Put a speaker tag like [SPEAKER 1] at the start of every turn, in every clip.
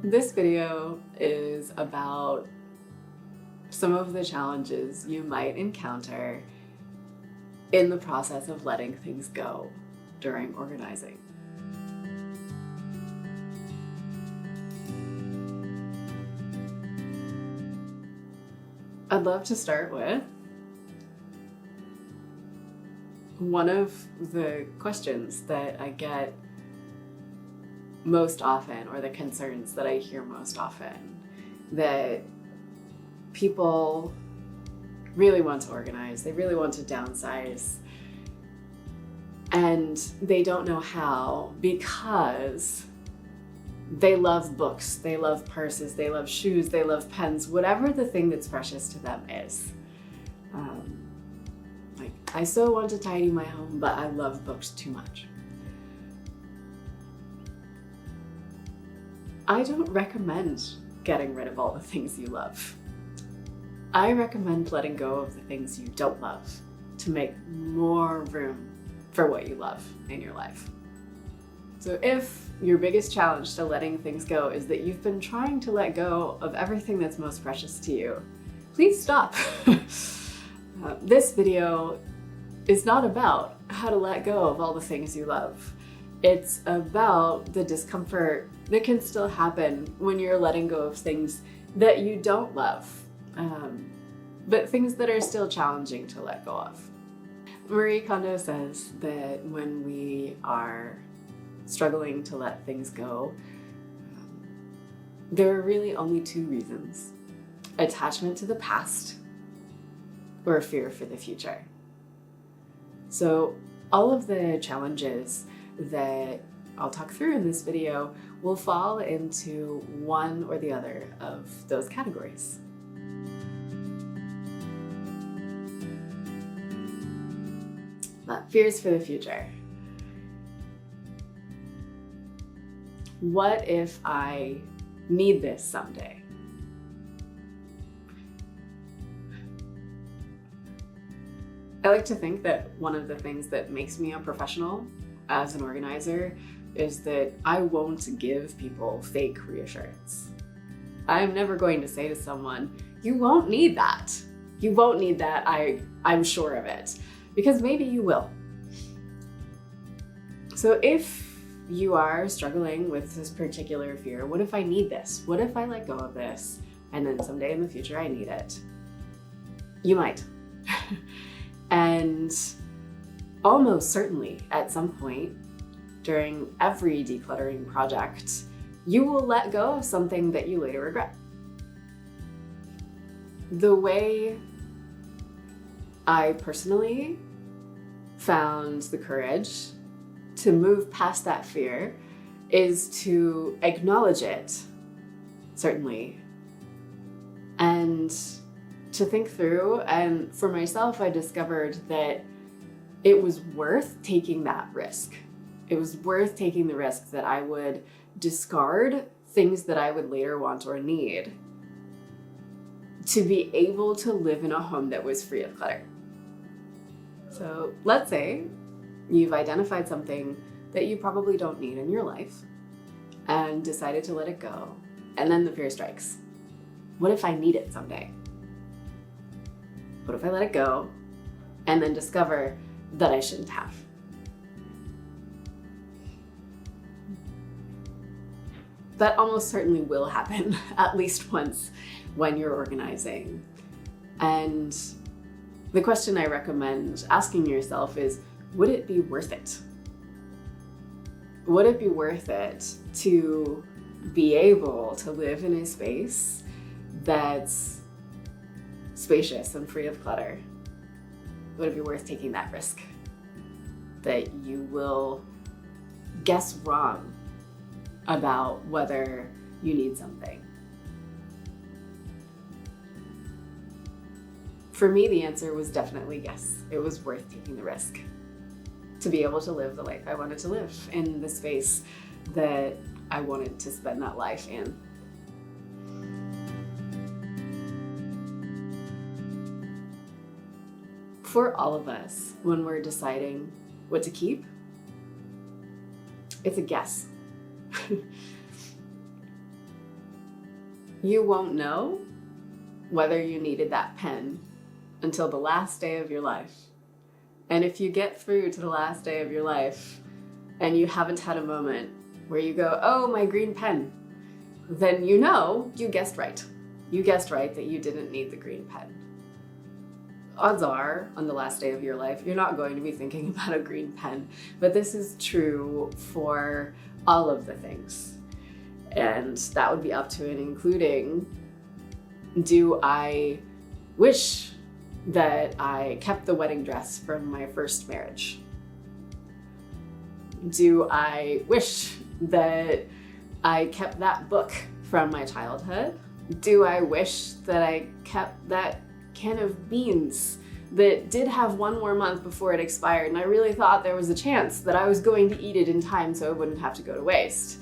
[SPEAKER 1] This video is about some of the challenges you might encounter in the process of letting things go during organizing. I'd love to start with one of the questions that I get most often, or the concerns that I hear most often, that people really want to organize, they really want to downsize, and they don't know how because they love books, they love purses, they love shoes, they love pens, whatever the thing that's precious to them is. I so want to tidy my home, but I love books too much. I don't recommend getting rid of all the things you love. I recommend letting go of the things you don't love to make more room for what you love in your life. So if your biggest challenge to letting things go is that you've been trying to let go of everything that's most precious to you, please stop. This video is not about how to let go of all the things you love. It's about the discomfort that can still happen when you're letting go of things that you don't love, but things that are still challenging to let go of. Marie Kondo says that when we are struggling to let things go, there are really only two reasons: attachment to the past or fear for the future. So all of the challenges that I'll talk through in this video will fall into one or the other of those categories. But fears for the future. What if I need this someday? I like to think that one of the things that makes me a professional as an organizer is that I won't give people fake reassurance. I'm never going to say to someone, you won't need that. You won't need that, I'm sure of it. Because maybe you will. So if you are struggling with this particular fear, what if I need this? What if I let go of this and then someday in the future I need it? You might. And almost certainly at some point during every decluttering project, you will let go of something that you later regret. The way I personally found the courage to move past that fear is to acknowledge it, certainly, and to think through. And for myself, I discovered that it was worth taking that risk. It was worth taking the risk that I would discard things that I would later want or need to be able to live in a home that was free of clutter. So let's say you've identified something that you probably don't need in your life and decided to let it go, and then the fear strikes. What if I need it someday? What if I let it go and then discover that I shouldn't have? That almost certainly will happen at least once when you're organizing. And the question I recommend asking yourself is, would it be worth it? Would it be worth it to be able to live in a space that's spacious and free of clutter? Would it be worth taking that risk that you will guess wrong about whether you need something? For me, the answer was definitely yes. It was worth taking the risk to be able to live the life I wanted to live in the space that I wanted to spend that life in. For all of us, when we're deciding what to keep, it's a guess. You won't know whether you needed that pen until the last day of your life. And if you get through to the last day of your life and you haven't had a moment where you go, oh, my green pen, then you know you guessed right. You guessed right that you didn't need the green pen. Odds are, on the last day of your life, you're not going to be thinking about a green pen, but this is true for all of the things. And that would be up to and including, do I wish that I kept the wedding dress from my first marriage? Do I wish that I kept that book from my childhood? Do I wish that I kept that can of beans that did have one more month before it expired, and I really thought there was a chance that I was going to eat it in time so it wouldn't have to go to waste?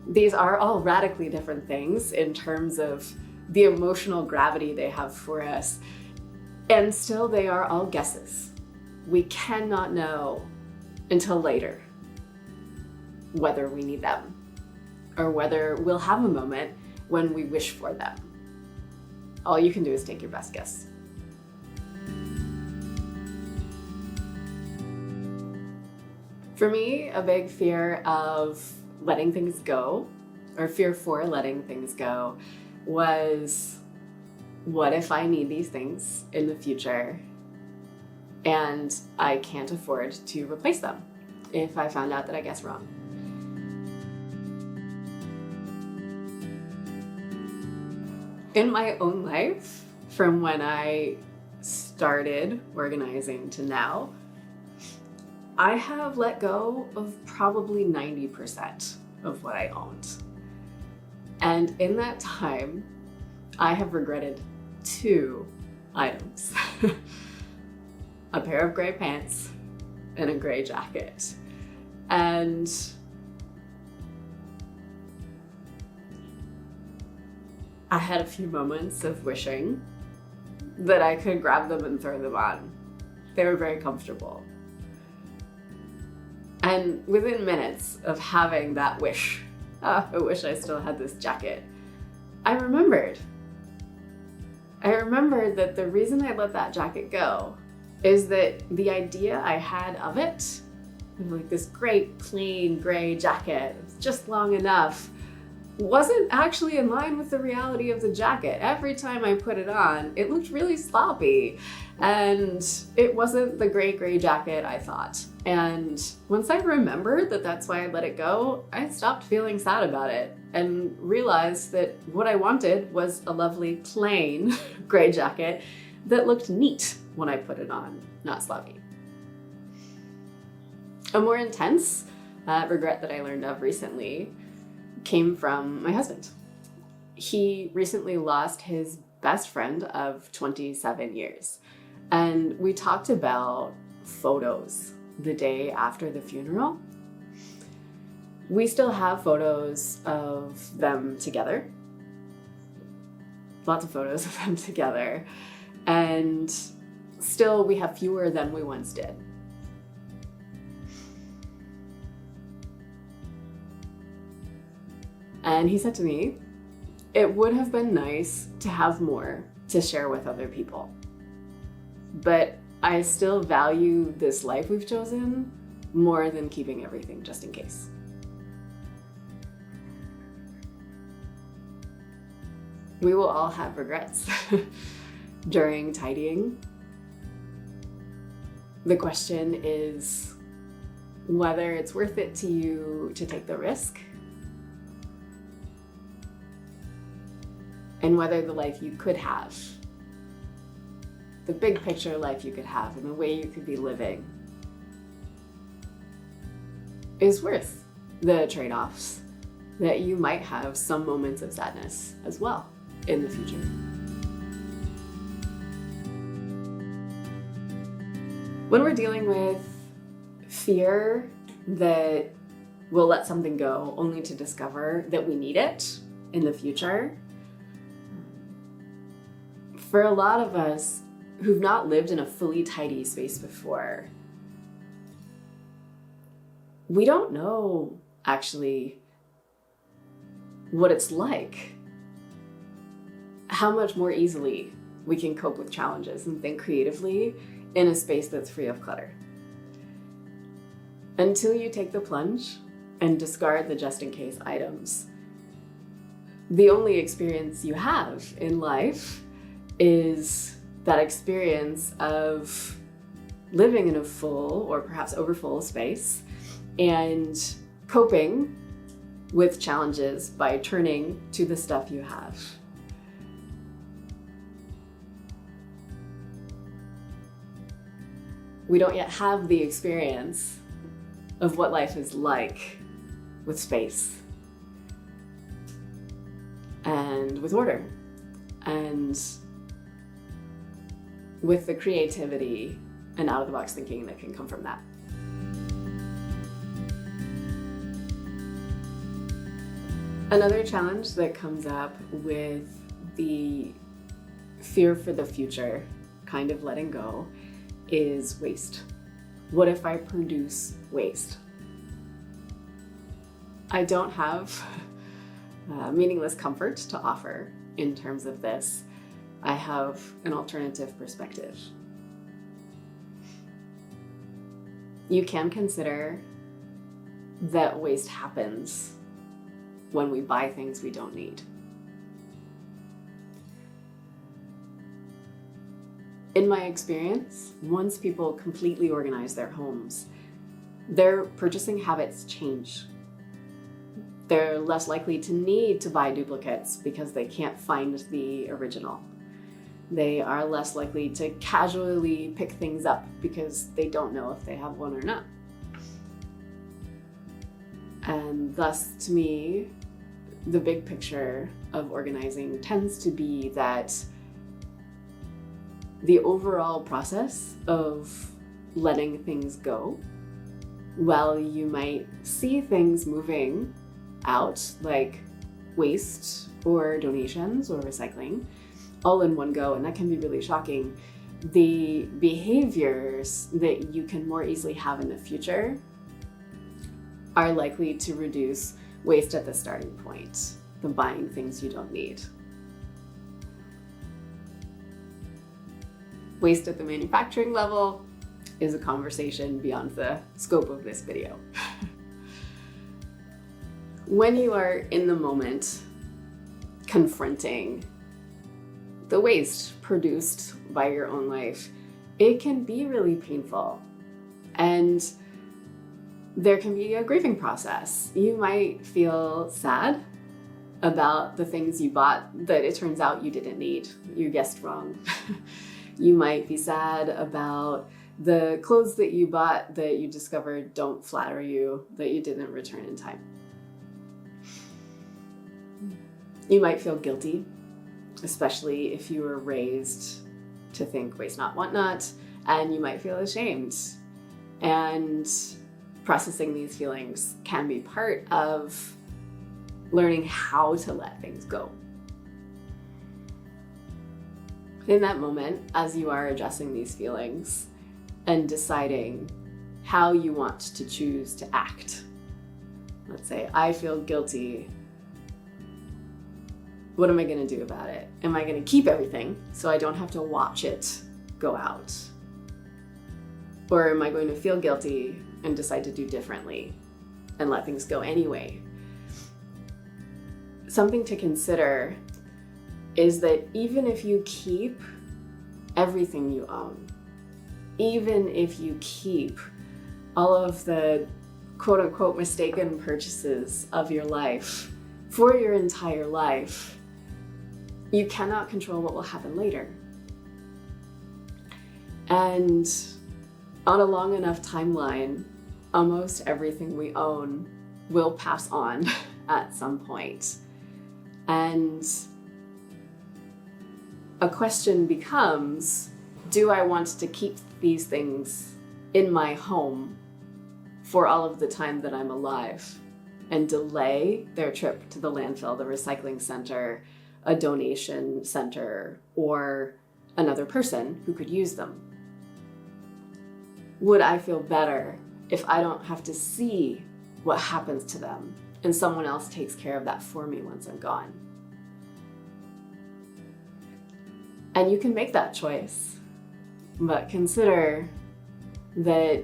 [SPEAKER 1] These are all radically different things in terms of the emotional gravity they have for us, and still they are all guesses. We cannot know until later whether we need them or whether we'll have a moment when we wish for them. All you can do is take your best guess. For me, a big fear of letting things go, or fear for letting things go, was, what if I need these things in the future and I can't afford to replace them if I found out that I guessed wrong? In my own life, from when I started organizing to now, I have let go of probably 90% of what I owned. And in that time, I have regretted 2 items. A pair of gray pants and a gray jacket. And I had a few moments of wishing that I could grab them and throw them on. They were very comfortable. And within minutes of having that wish, I wish I still had this jacket, I remembered that the reason I let that jacket go is that the idea I had of it, like this great plain gray jacket, just long enough, wasn't actually in line with the reality of the jacket. Every time I put it on, it looked really sloppy, and it wasn't the gray jacket I thought. And once I remembered that that's why I let it go, I stopped feeling sad about it and realized that what I wanted was a lovely plain gray jacket that looked neat when I put it on, not sloppy. A more intense regret that I learned of recently came from my husband. He recently lost his best friend of 27 years. And we talked about photos the day after the funeral. We still have photos of them together. Lots of photos of them together. And still we have fewer than we once did. And he said to me, it would have been nice to have more to share with other people. But I still value this life we've chosen more than keeping everything just in case. We will all have regrets during tidying. The question is whether it's worth it to you to take the risk, and whether the life you could have, the big picture life you could have and the way you could be living, is worth the trade-offs that you might have some moments of sadness as well in the future. When we're dealing with fear that we'll let something go only to discover that we need it in the future, for a lot of us who've not lived in a fully tidy space before, we don't know actually what it's like how much more easily we can cope with challenges and think creatively in a space that's free of clutter. Until you take the plunge and discard the just-in-case items, the only experience you have in life is that experience of living in a full or perhaps overfull space and coping with challenges by turning to the stuff you have. We don't yet have the experience of what life is like with space and with order and with the creativity and out-of-the-box thinking that can come from that. Another challenge that comes up with the fear for the future, kind of letting go, is waste. What if I produce waste? I don't have meaningless comfort to offer in terms of this. I have an alternative perspective. You can consider that waste happens when we buy things we don't need. In my experience, once people completely organize their homes, their purchasing habits change. They're less likely to need to buy duplicates because they can't find the original. They are less likely to casually pick things up because they don't know if they have one or not. And thus, to me, the big picture of organizing tends to be that the overall process of letting things go, while you might see things moving out like waste or donations or recycling all in one go, and that can be really shocking, the behaviors that you can more easily have in the future are likely to reduce waste at the starting point, the buying things you don't need. Waste at the manufacturing level is a conversation beyond the scope of this video. When you are in the moment confronting the waste produced by your own life, it can be really painful. And there can be a grieving process. You might feel sad about the things you bought that it turns out you didn't need. You guessed wrong. You might be sad about the clothes that you bought that you discovered don't flatter you, that you didn't return in time. You might feel guilty, especially if you were raised to think waste not, want not, and you might feel ashamed. And processing these feelings can be part of learning how to let things go. In that moment, as you are addressing these feelings and deciding how you want to choose to act, let's say, I feel guilty. What am I going to do about it? Am I going to keep everything so I don't have to watch it go out? Or am I going to feel guilty and decide to do differently and let things go anyway? Something to consider is that even if you keep everything you own, even if you keep all of the quote unquote mistaken purchases of your life for your entire life, you cannot control what will happen later. And on a long enough timeline, almost everything we own will pass on at some point. And a question becomes, do I want to keep these things in my home for all of the time that I'm alive and delay their trip to the landfill, the recycling center, a donation center, or another person who could use them? Would I feel better if I don't have to see what happens to them and someone else takes care of that for me once I'm gone? And you can make that choice, but consider that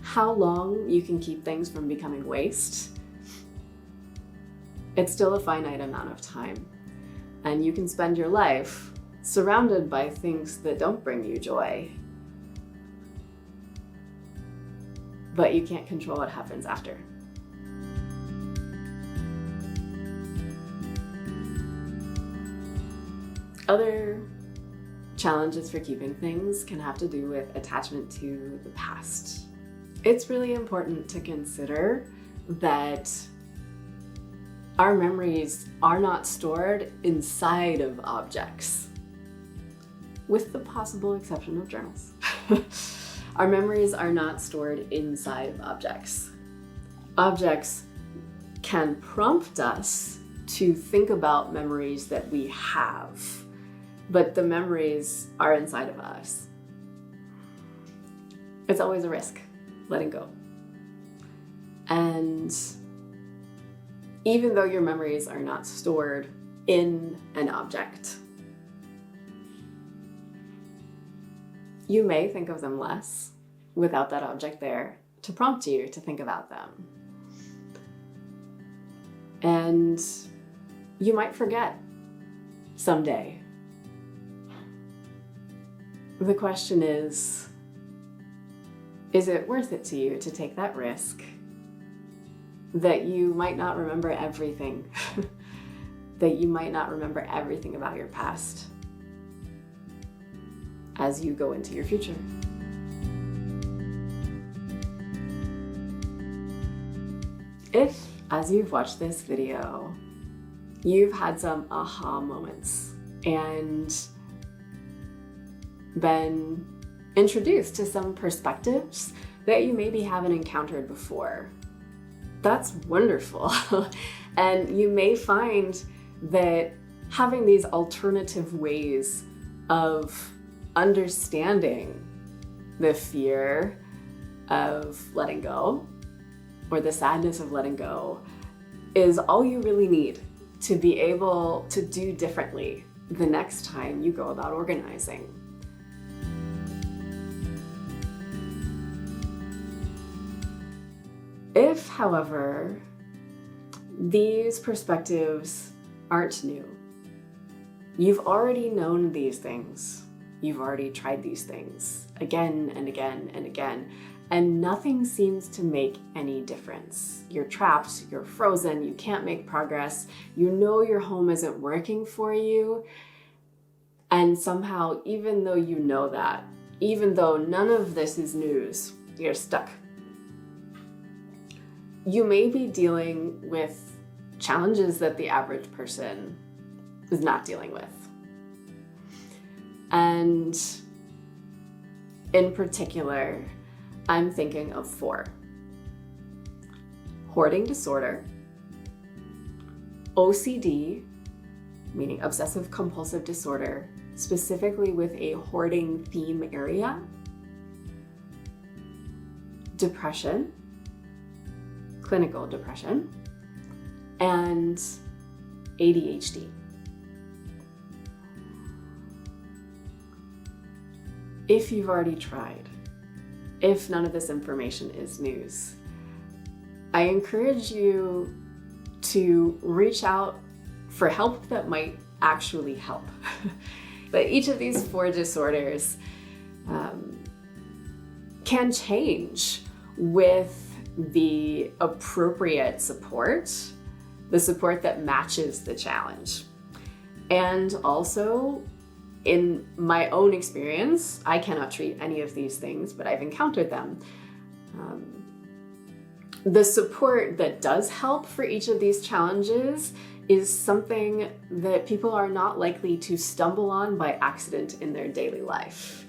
[SPEAKER 1] how long you can keep things from becoming waste. It's still a finite amount of time, and you can spend your life surrounded by things that don't bring you joy, but you can't control what happens after. Other challenges for keeping things can have to do with attachment to the past. It's really important to consider that our memories are not stored inside of objects, with the possible exception of journals. Our memories are not stored inside of objects. Objects can prompt us to think about memories that we have, but the memories are inside of us. It's always a risk, letting go. And even though your memories are not stored in an object, you may think of them less without that object there to prompt you to think about them. And you might forget someday. The question is it worth it to you to take that risk that you might not remember everything, that you might not remember everything about your past as you go into your future? If, as you've watched this video, you've had some aha moments and been introduced to some perspectives that you maybe haven't encountered before, that's wonderful. And you may find that having these alternative ways of understanding the fear of letting go or the sadness of letting go is all you really need to be able to do differently the next time you go about organizing. If, however, these perspectives aren't new, you've already known these things, you've already tried these things again and again and again, and nothing seems to make any difference. You're trapped, you're frozen, you can't make progress, you know your home isn't working for you, and somehow, even though you know that, even though none of this is news, you're stuck. You may be dealing with challenges that the average person is not dealing with. And in particular, I'm thinking of 4. Hoarding disorder, OCD, meaning obsessive compulsive disorder, specifically with a hoarding theme area, depression, clinical depression, and ADHD. If you've already tried, if none of this information is news, I encourage you to reach out for help that might actually help. But each of these 4 disorders can change with the appropriate support, the support that matches the challenge. And also, in my own experience, I cannot treat any of these things, but I've encountered them. The support that does help for each of these challenges is something that people are not likely to stumble on by accident in their daily life,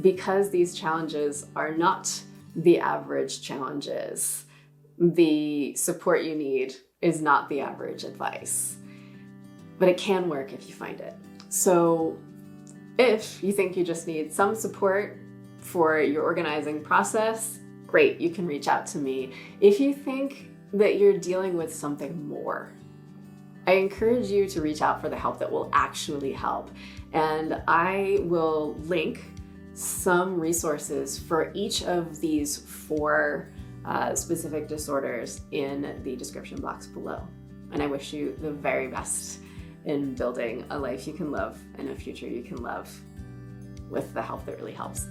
[SPEAKER 1] because these challenges are not the average challenges. The support you need is not the average advice, but it can work if you find it. So if you think you just need some support for your organizing process, great, you can reach out to me. If you think that you're dealing with something more, I encourage you to reach out for the help that will actually help. And I will link some resources for each of these 4 specific disorders in the description box below. And I wish you the very best in building a life you can love and a future you can love with the help that really helps.